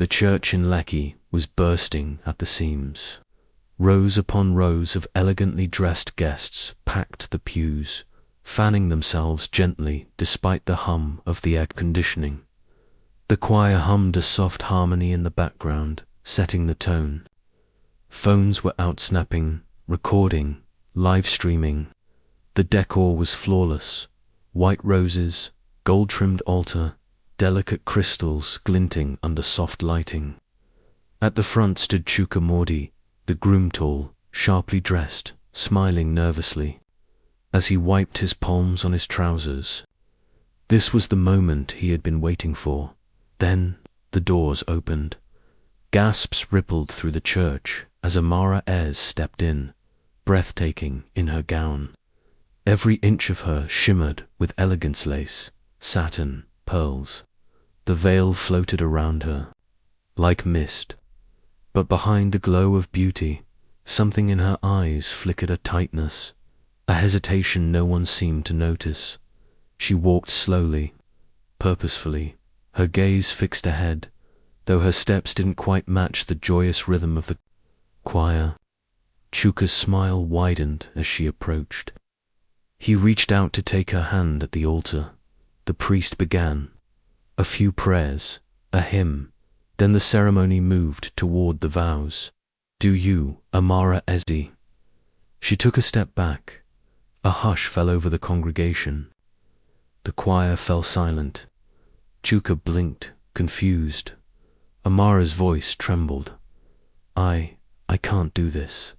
The church in Lekki was bursting at the seams. Rows upon rows of elegantly dressed guests packed the pews, fanning themselves gently despite the hum of the air conditioning. The choir hummed a soft harmony in the background, setting the tone. Phones were out snapping, recording, live streaming. The decor was flawless. White roses, gold-trimmed altar, delicate crystals glinting under soft lighting. At the front stood Chukwumadi, the groom, tall, sharply dressed, smiling nervously, as he wiped his palms on his trousers. This was the moment he had been waiting for. Then the doors opened. Gasps rippled through the church as Amara Ayres stepped in, breathtaking in her gown. Every inch of her shimmered with elegance, lace, satin, pearls. The veil floated around her, like mist. But behind the glow of beauty, something in her eyes flickered a tightness, a hesitation no one seemed to notice. She walked slowly, purposefully, her gaze fixed ahead, though her steps didn't quite match the joyous rhythm of the choir. Chuka's smile widened as she approached. He reached out to take her hand at the altar. The priest began. A few prayers, a hymn, then the ceremony moved toward the vows. Do you, Amara Ayres? She took a step back. A hush fell over the congregation. The choir fell silent. Chuka blinked, confused. Amara's voice trembled. I can't do this.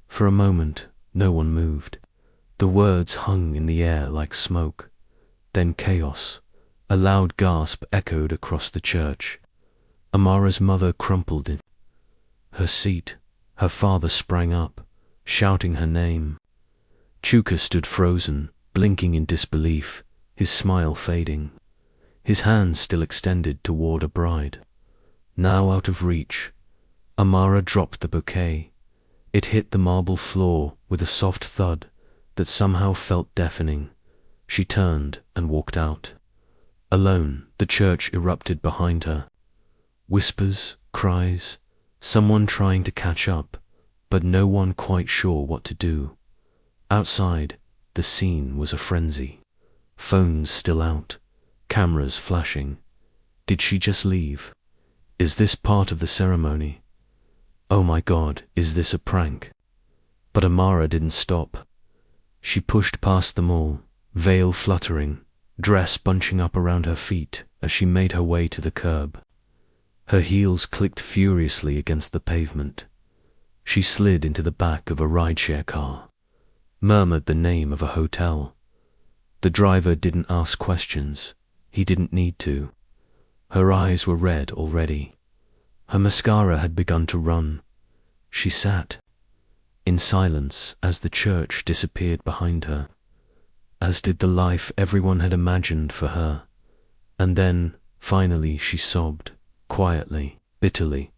For a moment, no one moved. The words hung in the air like smoke. Then chaos. A loud gasp echoed across the church. Amara's mother crumpled in her seat. Her father sprang up, shouting her name. Chuka stood frozen, blinking in disbelief, his smile fading. His hands still extended toward a bride. Now out of reach, Amara dropped the bouquet. It hit the marble floor with a soft thud that somehow felt deafening. She turned and walked out. Alone, the church erupted behind her. Whispers, cries, someone trying to catch up, but no one quite sure what to do. Outside, the scene was a frenzy. Phones still out, cameras flashing. Did she just leave? Is this part of the ceremony? Oh my God, is this a prank? But Amara didn't stop. She pushed past them all, veil fluttering, dress bunching up around her feet as she made her way to the curb. Her heels clicked furiously against the pavement. She slid into the back of a rideshare car, murmured the name of a hotel. The driver didn't ask questions. He didn't need to. Her eyes were red already. Her mascara had begun to run. She sat in silence as the church disappeared behind her, as did the life everyone had imagined for her. And then, finally, she sobbed, quietly, bitterly,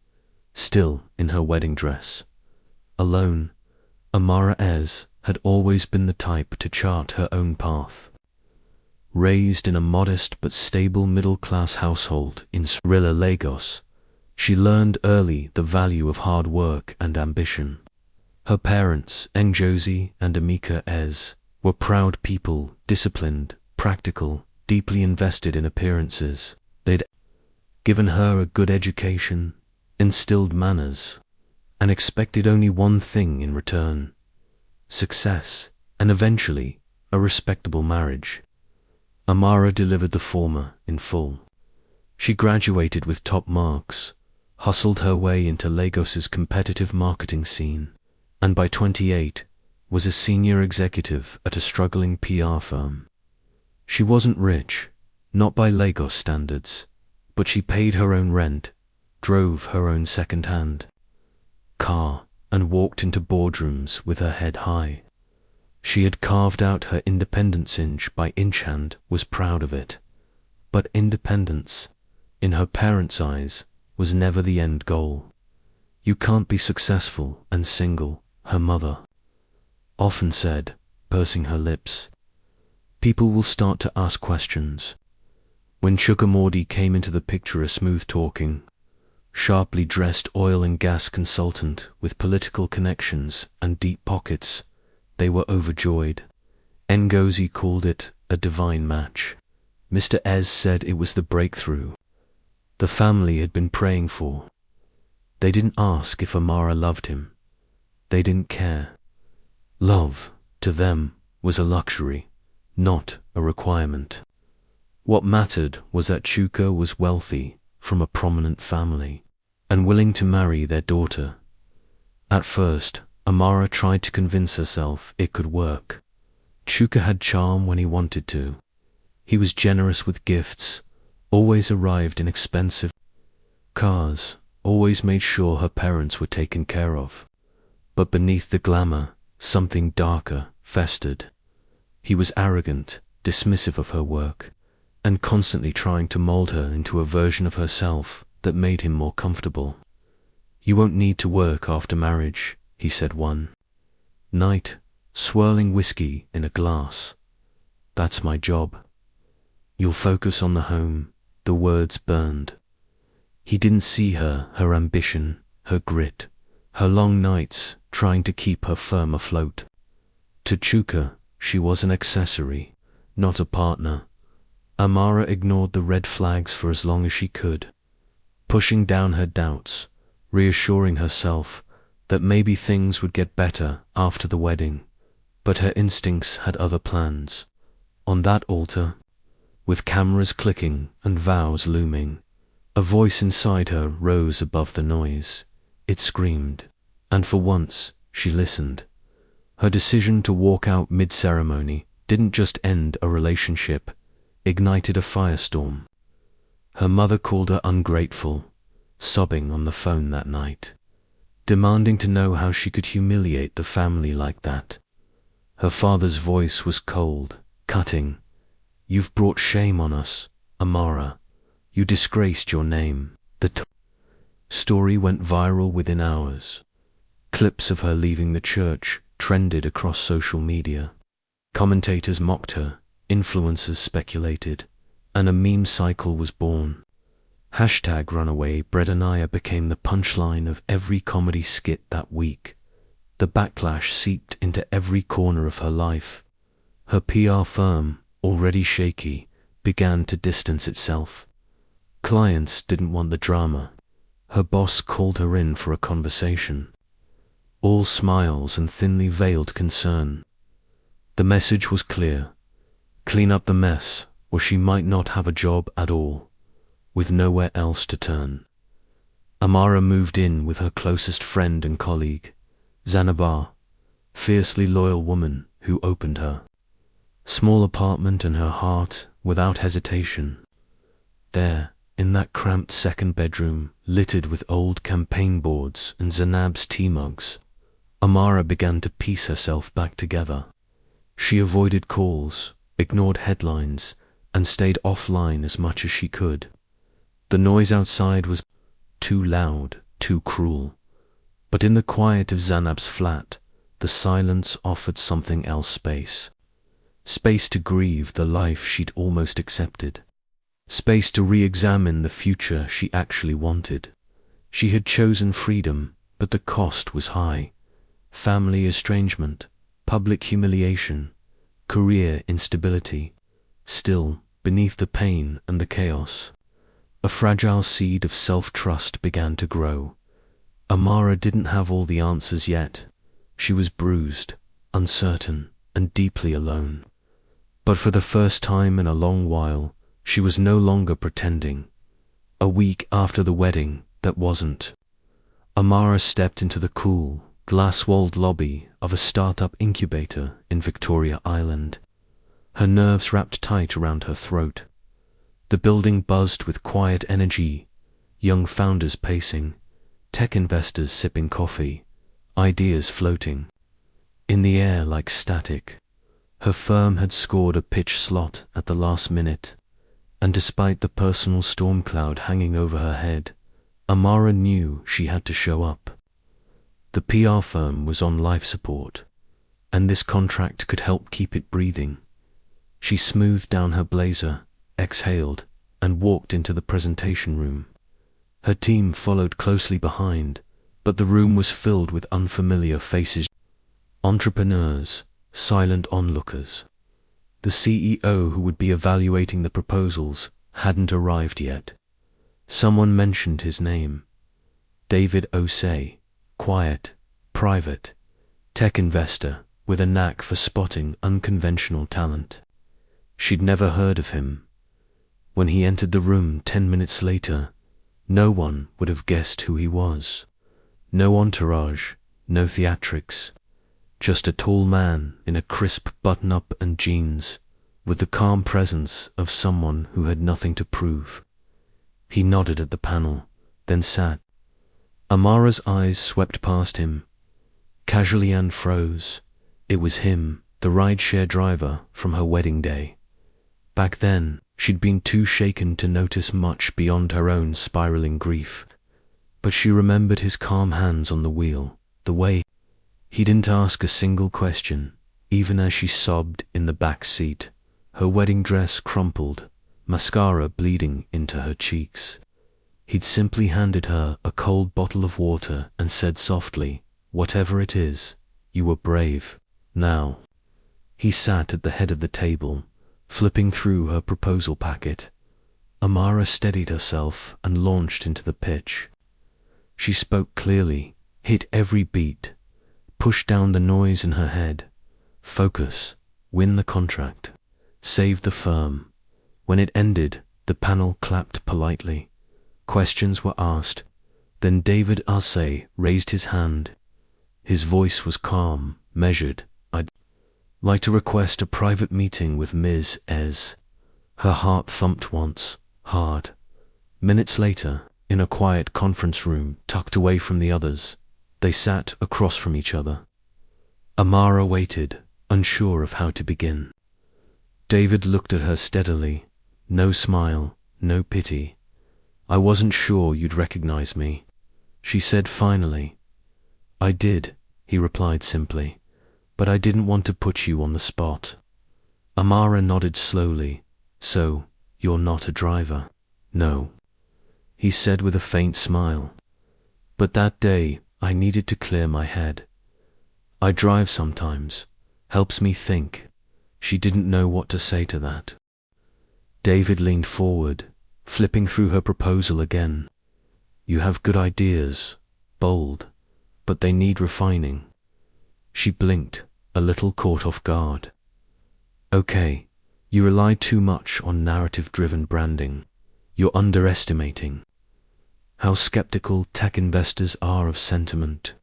still in her wedding dress. Alone, Amara Ayres had always been the type to chart her own path. Raised in a modest but stable middle-class household in Surulere, Lagos, she learned early the value of hard work and ambition. Her parents, Ngozi and Emeka Ayres, were proud people, disciplined, practical, deeply invested in appearances. They'd given her a good education, instilled manners, and expected only one thing in return: success, and eventually a respectable marriage. Amara delivered the former in full. She graduated with top marks, hustled her way into Lagos's competitive marketing scene, and by 28 was a senior executive at a struggling PR firm. She wasn't rich, not by Lagos standards, but she paid her own rent, drove her own second-hand car, and walked into boardrooms with her head high. She had carved out her independence inch by inch hand, was proud of it. But independence, in her parents' eyes, was never the end goal. You can't be successful and single, her mother often said, pursing her lips. People will start to ask questions. When Chukwumadi came into the picture, a smooth-talking, sharply dressed oil and gas consultant with political connections and deep pockets. They were overjoyed. Ngozi called it a divine match. Mr. Ez said it was the breakthrough the family had been praying for. They didn't ask if Amara loved him. They didn't care. Love, to them, was a luxury, not a requirement. What mattered was that Chuka was wealthy, from a prominent family, and willing to marry their daughter. At first, Amara tried to convince herself it could work. Chuka had charm when he wanted to. He was generous with gifts, always arrived in expensive cars, always made sure her parents were taken care of. But beneath the glamour, something darker festered. He was arrogant, dismissive of her work, and constantly trying to mold her into a version of herself that made him more comfortable. "You won't need to work after marriage," he said one night, swirling whiskey in a glass. "That's my job. You'll focus on the home." The words burned. He didn't see her ambition, her grit, her long nights trying to keep her firm afloat. To Chuka, she was an accessory, not a partner. Amara ignored the red flags for as long as she could, pushing down her doubts, reassuring herself that maybe things would get better after the wedding. But her instincts had other plans. On that altar, with cameras clicking and vows looming, a voice inside her rose above the noise. It screamed, and for once she listened. Her decision to walk out mid-ceremony didn't just end a relationship, ignited a firestorm. Her mother called her ungrateful, sobbing on the phone that night, demanding to know how she could humiliate the family like that. Her father's voice was cold, cutting. "You've brought shame on us, Amara. You disgraced your name." The story went viral within hours. Clips of her leaving the church trended across social media. Commentators mocked her, influencers speculated, and a meme cycle was born. #runaway Bredanaya became the punchline of every comedy skit that week. The backlash seeped into every corner of her life. Her PR firm, already shaky, began to distance itself. Clients didn't want the drama. Her boss called her in for a conversation. All smiles and thinly veiled concern. The message was clear. Clean up the mess, or she might not have a job at all, with nowhere else to turn. Amara moved in with her closest friend and colleague, Zanabar, fiercely loyal woman who opened her small apartment and her heart without hesitation. There, in that cramped second bedroom, littered with old campaign boards and Zanab's tea mugs, Amara began to piece herself back together. She avoided calls, ignored headlines, and stayed offline as much as she could. The noise outside was too loud, too cruel. But in the quiet of Zanab's flat, the silence offered something else: space. Space to grieve the life she'd almost accepted. Space to re-examine the future she actually wanted. She had chosen freedom, but the cost was high. Family estrangement, public humiliation, career instability. Still, beneath the pain and the chaos, a fragile seed of self-trust began to grow. Amara didn't have all the answers yet. She was bruised, uncertain, and deeply alone. But for the first time in a long while, she was no longer pretending. A week after the wedding, that wasn't. Amara stepped into the cool, glass-walled lobby of a startup incubator in Victoria Island. Her nerves wrapped tight around her throat. The building buzzed with quiet energy, young founders pacing, tech investors sipping coffee, ideas floating in the air like static. Her firm had scored a pitch slot at the last minute, and despite the personal storm cloud hanging over her head, Amara knew she had to show up. The PR firm was on life support, and this contract could help keep it breathing. She smoothed down her blazer, exhaled, and walked into the presentation room. Her team followed closely behind, but the room was filled with unfamiliar faces. Entrepreneurs, silent onlookers. The CEO who would be evaluating the proposals hadn't arrived yet. Someone mentioned his name. David Osei, quiet, private, tech investor with a knack for spotting unconventional talent. She'd never heard of him. When he entered the room 10 minutes later, no one would have guessed who he was. No entourage, no theatrics. Just a tall man in a crisp button-up and jeans, with the calm presence of someone who had nothing to prove. He nodded at the panel, then sat. Amara's eyes swept past him. Casually and froze. It was him, the rideshare driver from her wedding day. Back then, she'd been too shaken to notice much beyond her own spiraling grief. But she remembered his calm hands on the wheel, the way he didn't ask a single question, even as she sobbed in the back seat, her wedding dress crumpled, mascara bleeding into her cheeks. He'd simply handed her a cold bottle of water and said softly, "Whatever it is, you were brave. Now." He sat at the head of the table, flipping through her proposal packet. Amara steadied herself and launched into the pitch. She spoke clearly, hit every beat, pushed down the noise in her head. Focus, win the contract, save the firm. When it ended, the panel clapped politely. Questions were asked. Then David Osei raised his hand. His voice was calm, measured. "I'd like to request a private meeting with Ms. Ez." Her heart thumped once, hard. Minutes later, in a quiet conference room tucked away from the others, they sat across from each other. Amara waited, unsure of how to begin. David looked at her steadily. No smile, no pity. "I wasn't sure you'd recognize me," she said finally. "I did," he replied simply, "but I didn't want to put you on the spot." Amara nodded slowly. "So, you're not a driver?" "No," he said with a faint smile. "But that day, I needed to clear my head. I drive sometimes. Helps me think." She didn't know what to say to that. David leaned forward, flipping through her proposal again. "You have good ideas, bold, but they need refining." She blinked, a little caught off guard. "Okay, you rely too much on narrative-driven branding. You're underestimating how skeptical tech investors are of sentiment.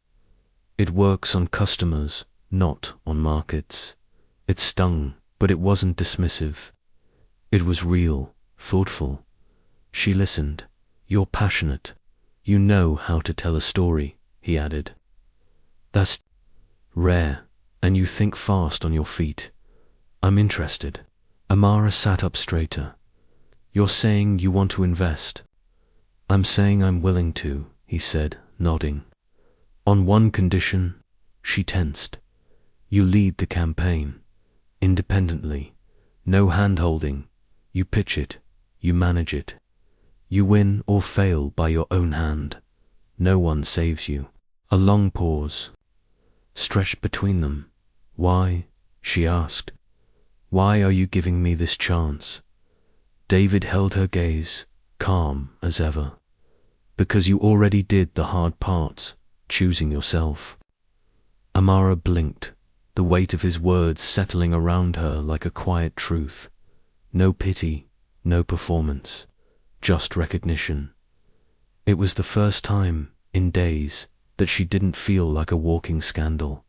It works on customers, not on markets." It stung, but it wasn't dismissive. It was real, thoughtful. She listened. "You're passionate. You know how to tell a story," he added. "That's rare, and you think fast on your feet. I'm interested." Amara sat up straighter. "You're saying you want to invest?" "I'm saying I'm willing to," he said, nodding. "On one condition." She tensed. "You lead the campaign. Independently. No hand-holding. You pitch it. You manage it. You win or fail by your own hand. No one saves you." A long pause stretched between them. "Why?" she asked. "Why are you giving me this chance?" David held her gaze, calm as ever. "Because you already did the hard part, choosing yourself." Amara blinked, the weight of his words settling around her like a quiet truth. No pity, no performance, just recognition. It was the first time, in days, that she didn't feel like a walking scandal.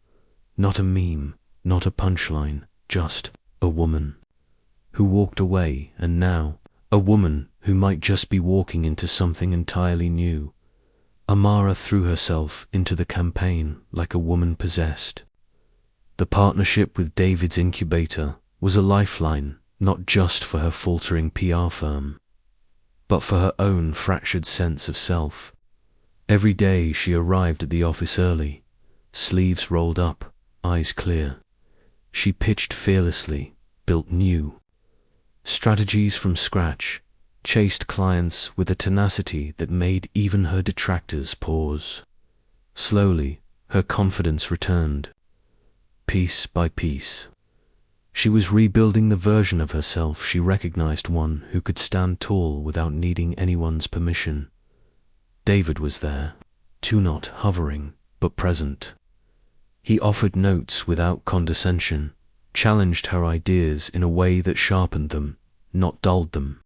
Not a meme, not a punchline, just a woman who walked away, and now, a woman who might just be walking into something entirely new. Amara threw herself into the campaign like a woman possessed. The partnership with David's incubator was a lifeline, not just for her faltering PR firm, but for her own fractured sense of self. Every day she arrived at the office early, sleeves rolled up, eyes clear. She pitched fearlessly, built new strategies from scratch, chased clients with a tenacity that made even her detractors pause. Slowly, her confidence returned, piece by piece. She was rebuilding the version of herself she recognized, one who could stand tall without needing anyone's permission. David was there, too, not hovering, but present. He offered notes without condescension, challenged her ideas in a way that sharpened them, not dulled them.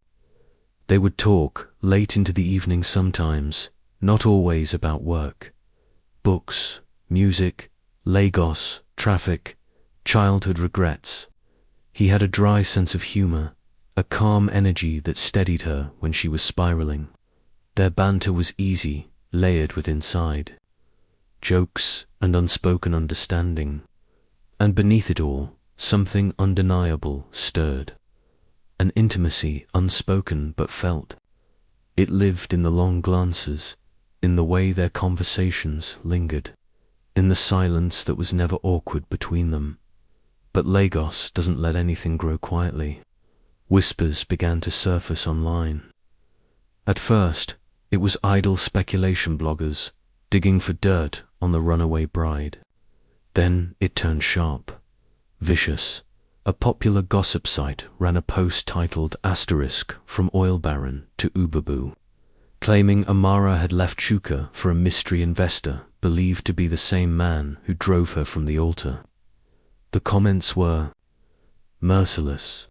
They would talk late into the evening sometimes, not always about work. Books, music, Lagos, traffic, childhood regrets. He had a dry sense of humor, a calm energy that steadied her when she was spiraling. Their banter was easy, layered with insight jokes and unspoken understanding. And beneath it all, something undeniable stirred. An intimacy unspoken but felt. It lived in the long glances, in the way their conversations lingered, in the silence that was never awkward between them. But Lagos doesn't let anything grow quietly. Whispers began to surface online. At first, it was idle speculation bloggers digging for dirt on the runaway bride. Then it turned sharp, vicious. A popular gossip site ran a post titled Asterisk from Oil Baron to Ubaboo, claiming Amara had left Chuka for a mystery investor believed to be the same man who drove her from the altar. The comments were merciless.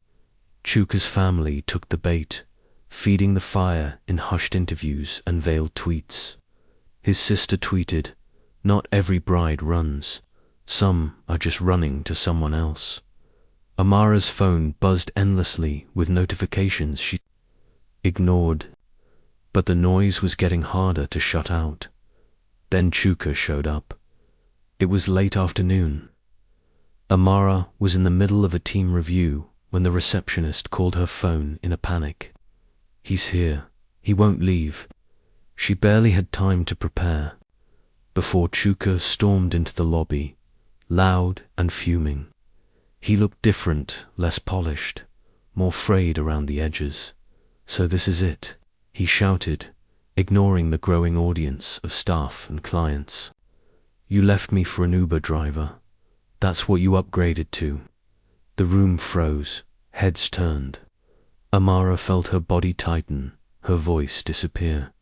Chuka's family took the bait, feeding the fire in hushed interviews and veiled tweets. His sister tweeted, "Not every bride runs. Some are just running to someone else." Amara's phone buzzed endlessly with notifications she ignored, but the noise was getting harder to shut out. Then Chuka showed up. It was late afternoon. Amara was in the middle of a team review when the receptionist called her phone in a panic. "He's here. He won't leave." She barely had time to prepare before Chuka stormed into the lobby, loud and fuming. He looked different, less polished, more frayed around the edges. "So this is it," he shouted, ignoring the growing audience of staff and clients. "You left me for an Uber driver. That's what you upgraded to." The room froze, heads turned. Amara felt her body tighten, her voice disappear.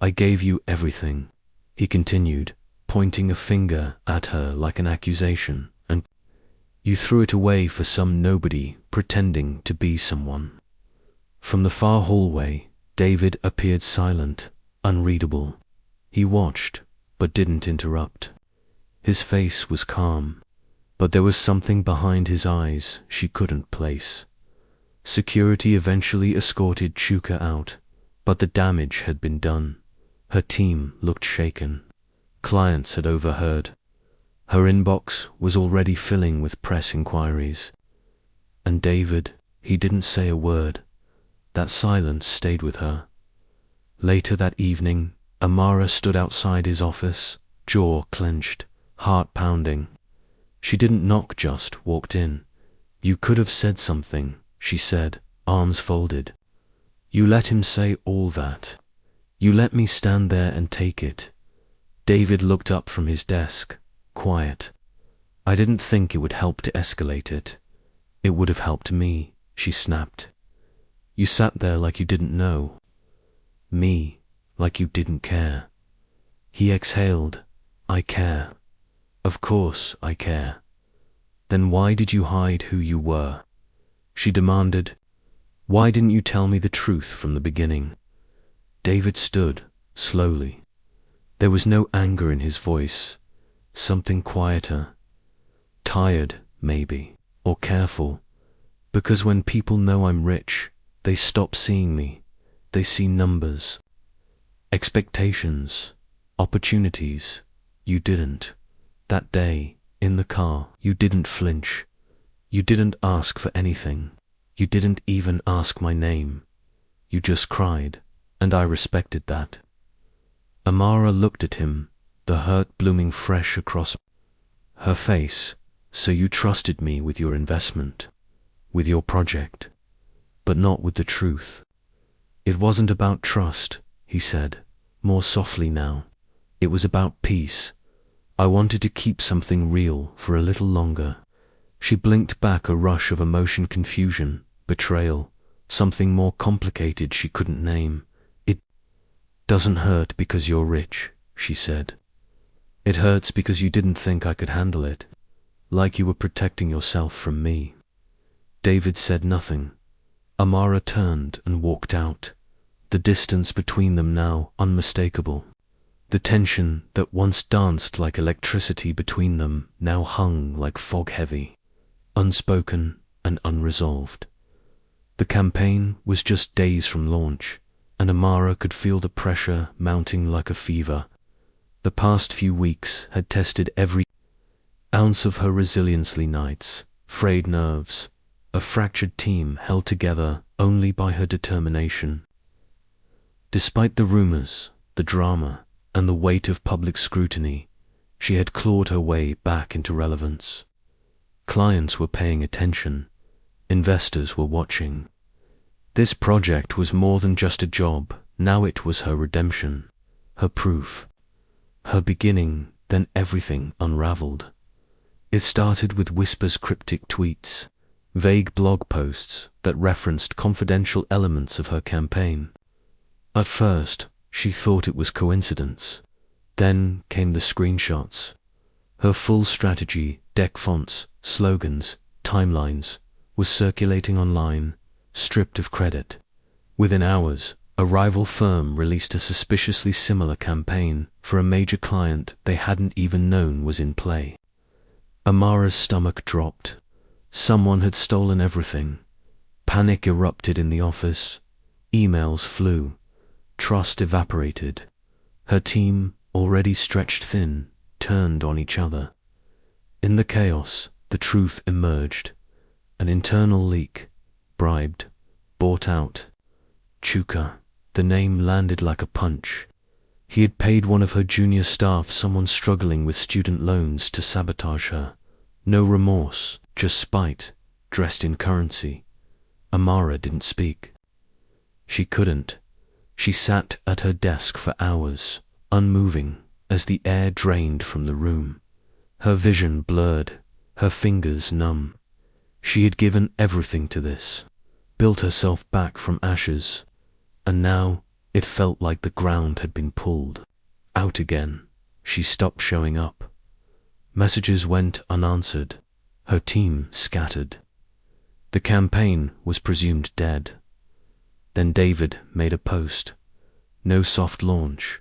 "I gave you everything," he continued, pointing a finger at her like an accusation, "and you threw it away for some nobody pretending to be someone." From the far hallway, David appeared silent, unreadable. He watched, but didn't interrupt. His face was calm, but there was something behind his eyes she couldn't place. Security eventually escorted Chuka out, but the damage had been done. Her team looked shaken. Clients had overheard. Her inbox was already filling with press inquiries. And David, he didn't say a word. That silence stayed with her. Later that evening, Amara stood outside his office, jaw clenched, heart pounding. She didn't knock, just walked in. "You could have said something," she said, arms folded. "You let him say all that. You let me stand there and take it." David looked up from his desk, quiet. "I didn't think it would help to escalate it. It would have helped me," she snapped. "You sat there like you didn't know. Me, like you didn't care." He exhaled. "I care. Of course I care." "Then why did you hide who you were?" she demanded. "Why didn't you tell me the truth from the beginning?" David stood, slowly. There was no anger in his voice, something quieter. "Tired, maybe, or careful. Because when people know I'm rich, they stop seeing me. They see numbers. Expectations, opportunities. You didn't. That day, in the car, you didn't flinch. You didn't ask for anything. You didn't even ask my name. You just cried, and I respected that." Amara looked at him, the hurt blooming fresh across her face. "So you trusted me with your investment, with your project, but not with the truth." It wasn't about trust, he said, more softly now. It was about peace. I wanted to keep something real for a little longer. She blinked back a rush of emotion, confusion, betrayal, something more complicated she couldn't name. It doesn't hurt because you're rich, she said. It hurts because you didn't think I could handle it. Like you were protecting yourself from me. David said nothing. Amara turned and walked out, the distance between them now unmistakable. The tension that once danced like electricity between them now hung like fog heavy, unspoken and unresolved. The campaign was just days from launch, and Amara could feel the pressure mounting like a fever. The past few weeks had tested every ounce of her resiliency, nights, frayed nerves, a fractured team held together only by her determination. Despite the rumors, the drama, and the weight of public scrutiny, she had clawed her way back into relevance. Clients were paying attention. Investors were watching. This project was more than just a job. Now it was her redemption, her proof, her beginning. Then everything unraveled. It started with Whisper's cryptic tweets, vague blog posts that referenced confidential elements of her campaign. At first, she thought it was coincidence. Then came the screenshots. Her full strategy, deck fonts, slogans, timelines, was circulating online, stripped of credit. Within hours, a rival firm released a suspiciously similar campaign for a major client they hadn't even known was in play. Amara's stomach dropped. Someone had stolen everything. Panic erupted in the office. Emails flew. Trust evaporated. Her team, already stretched thin, turned on each other. In the chaos, the truth emerged. An internal leak. Bribed. Bought out. Chuka. The name landed like a punch. He had paid one of her junior staff, someone struggling with student loans, to sabotage her. No remorse, just spite, dressed in currency. Amara didn't speak. She couldn't. She sat at her desk for hours, unmoving, as the air drained from the room. Her vision blurred, her fingers numb. She had given everything to this, built herself back from ashes, and now it felt like the ground had been pulled out again. She stopped showing up. Messages went unanswered. Her team scattered. The campaign was presumed dead. Then David made a post. No soft launch,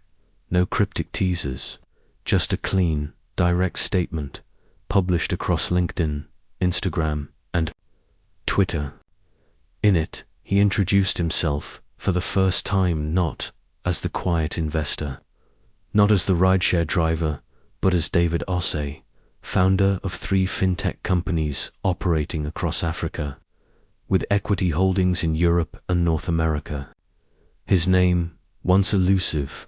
no cryptic teasers, just a clean, direct statement published across LinkedIn, Instagram, and Twitter. In it, he introduced himself for the first time not as the quiet investor, not as the rideshare driver, but as David Ossé, founder of 3 fintech companies operating across Africa, with equity holdings in Europe and North America. His name, once elusive,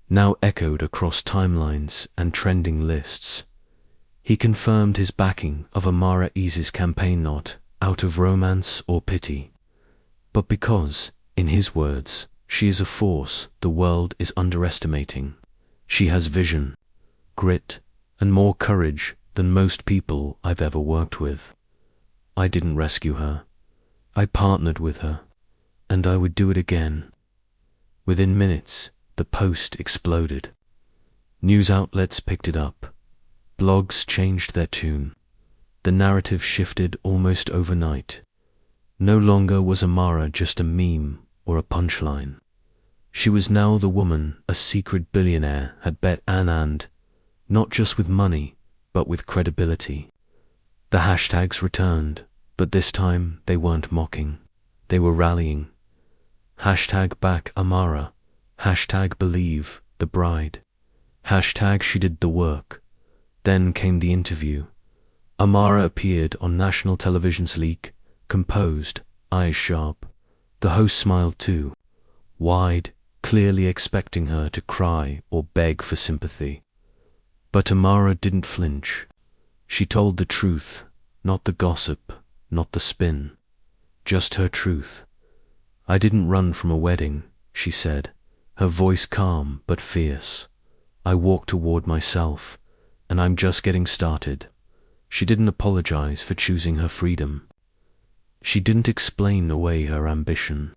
now echoed across timelines and trending lists. He confirmed his backing of Amara Ease's campaign not out of romance or pity, but because, in his words, she is a force the world is underestimating. She has vision, grit, and more courage than most people I've ever worked with. I didn't rescue her. I partnered with her, and I would do it again. Within minutes, the post exploded. News outlets picked it up. Blogs changed their tune. The narrative shifted almost overnight. No longer was Amara just a meme or a punchline. She was now the woman a secret billionaire had bet and not just with money, but with credibility. The hashtags returned, but this time they weren't mocking. They were rallying. Hashtag back Amara. Hashtag believe the bride. Hashtag she did the work. Then came the interview. Amara appeared on national television, sleek, composed, eyes sharp. The host smiled too, wide, clearly expecting her to cry or beg for sympathy. But Amara didn't flinch. She told the truth, not the gossip, not the spin. Just her truth. I didn't run from a wedding, she said, her voice calm but fierce. I walked toward myself, and I'm just getting started. She didn't apologize for choosing her freedom. She didn't explain away her ambition.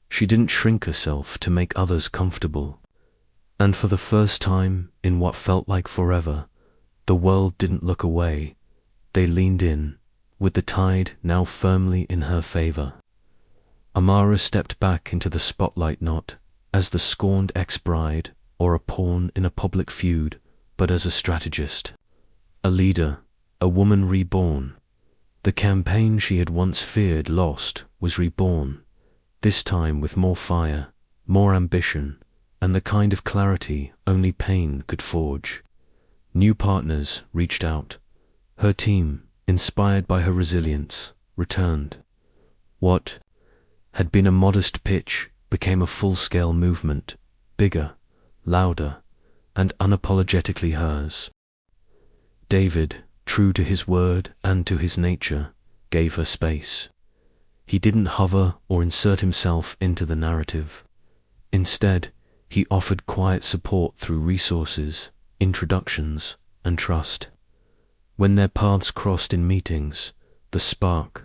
She didn't shrink herself to make others comfortable. And for the first time in what felt like forever, the world didn't look away. They leaned in, with the tide now firmly in her favor. Amara stepped back into the spotlight not as the scorned ex-bride or a pawn in a public feud, but as a strategist, a leader, a woman reborn. The campaign she had once feared lost was reborn, this time with more fire, more ambition, and the kind of clarity only pain could forge. New partners reached out. Her team, inspired by her resilience, returned. What had been a modest pitch became a full-scale movement, bigger, louder, and unapologetically hers. David, true to his word and to his nature, gave her space. He didn't hover or insert himself into the narrative. Instead, he offered quiet support through resources, introductions, and trust. When their paths crossed in meetings, the spark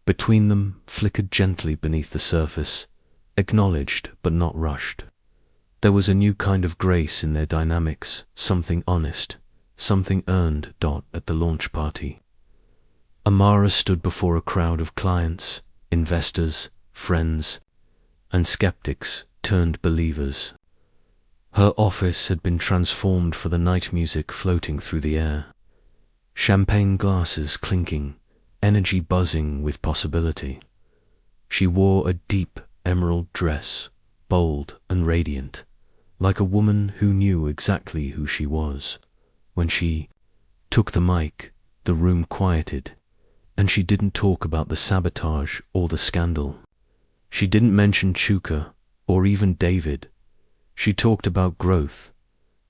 between them flickered gently beneath the surface, acknowledged but not rushed. There was a new kind of grace in their dynamics, something honest, something earned. At the launch party, Amara stood before a crowd of clients, investors, friends, and skeptics turned believers. Her office had been transformed for the night music floating through the air. Champagne glasses clinking, energy buzzing with possibility. She wore a deep emerald dress, bold and radiant, like a woman who knew exactly who she was. When she took the mic, the room quieted, and she didn't talk about the sabotage or the scandal. She didn't mention Chuka or even David. She talked about growth.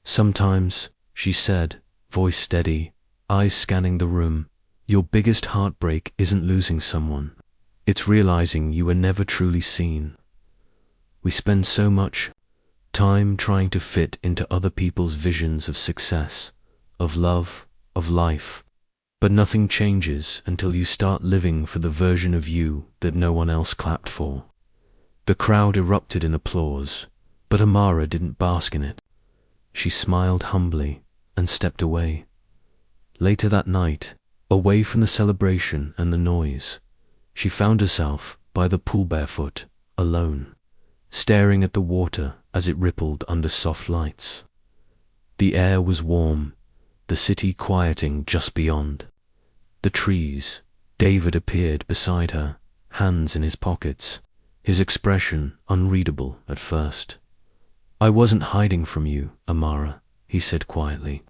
Sometimes, she said, voice steady, eyes scanning the room, your biggest heartbreak isn't losing someone. It's realizing you were never truly seen. We spend so much time trying to fit into other people's visions of success, of love, of life, but nothing changes until you start living for the version of you that no one else clapped for. The crowd erupted in applause, but Amara didn't bask in it. She smiled humbly and stepped away. Later that night, away from the celebration and the noise, she found herself by the pool barefoot, alone, staring at the water as it rippled under soft lights. The air was warm, the city quieting just beyond. The trees. David appeared beside her, hands in his pockets, his expression unreadable at first. I wasn't hiding from you, Amara, he said quietly.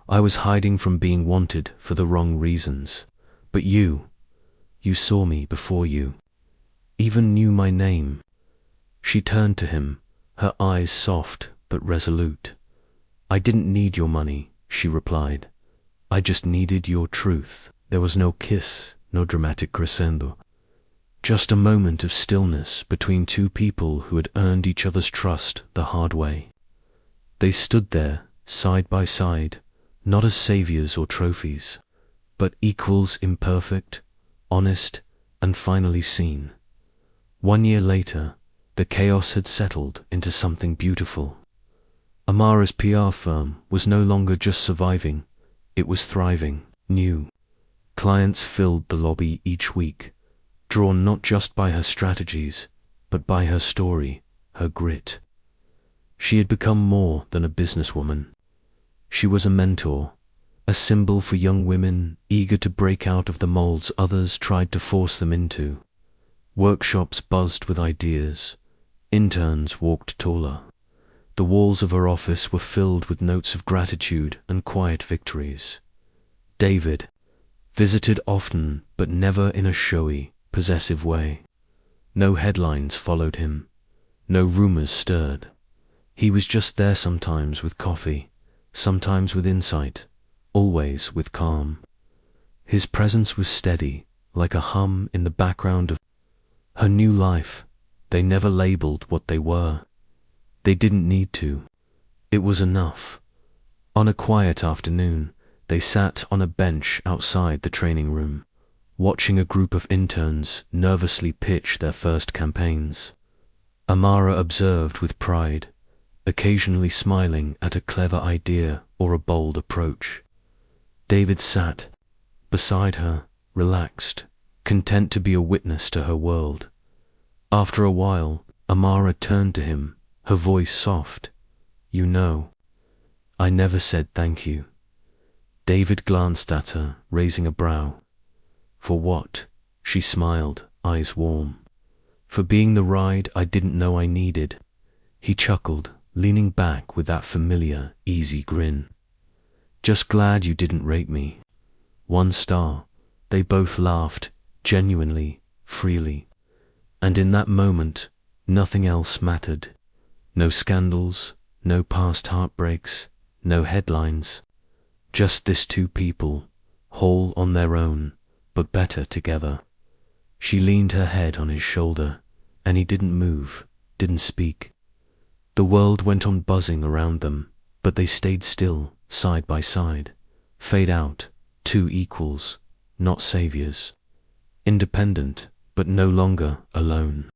I was hiding from being wanted for the wrong reasons. But you saw me before you, even knew my name. She turned to him, her eyes soft but resolute. I didn't need your money, she replied. I just needed your truth. There was no kiss, no dramatic crescendo. Just a moment of stillness between two people who had earned each other's trust the hard way. They stood there, side by side, not as saviors or trophies, but equals imperfect, honest, and finally seen. 1 year later, the chaos had settled into something beautiful. Amara's PR firm was no longer just surviving, it was thriving, new. Clients filled the lobby each week, drawn not just by her strategies, but by her story, her grit. She had become more than a businesswoman. She was a mentor, a symbol for young women eager to break out of the molds others tried to force them into. Workshops buzzed with ideas. Interns walked taller. The walls of her office were filled with notes of gratitude and quiet victories. David visited often, but never in a showy, possessive way. No headlines followed him. No rumors stirred. He was just there sometimes with coffee, sometimes with insight, always with calm. His presence was steady, like a hum in the background of her new life. They never labeled what they were. They didn't need to. It was enough. On a quiet afternoon, they sat on a bench outside the training room, watching a group of interns nervously pitch their first campaigns. Amara observed with pride, occasionally smiling at a clever idea or a bold approach. David sat beside her, relaxed, content to be a witness to her world. After a while, Amara turned to him, her voice soft. "You know, I never said thank you." David glanced at her, raising a brow. "For what?" She smiled, eyes warm. "For being the ride I didn't know I needed." He chuckled, leaning back with that familiar, easy grin. "Just glad you didn't rate me." 1 star. They both laughed, genuinely, freely. And in that moment, nothing else mattered. No scandals, no past heartbreaks, no headlines. Just this two people, whole on their own, but better together. She leaned her head on his shoulder, and he didn't move, didn't speak. The world went on buzzing around them, but they stayed still, side by side. Fade out, two equals, not saviors. Independent, but no longer alone.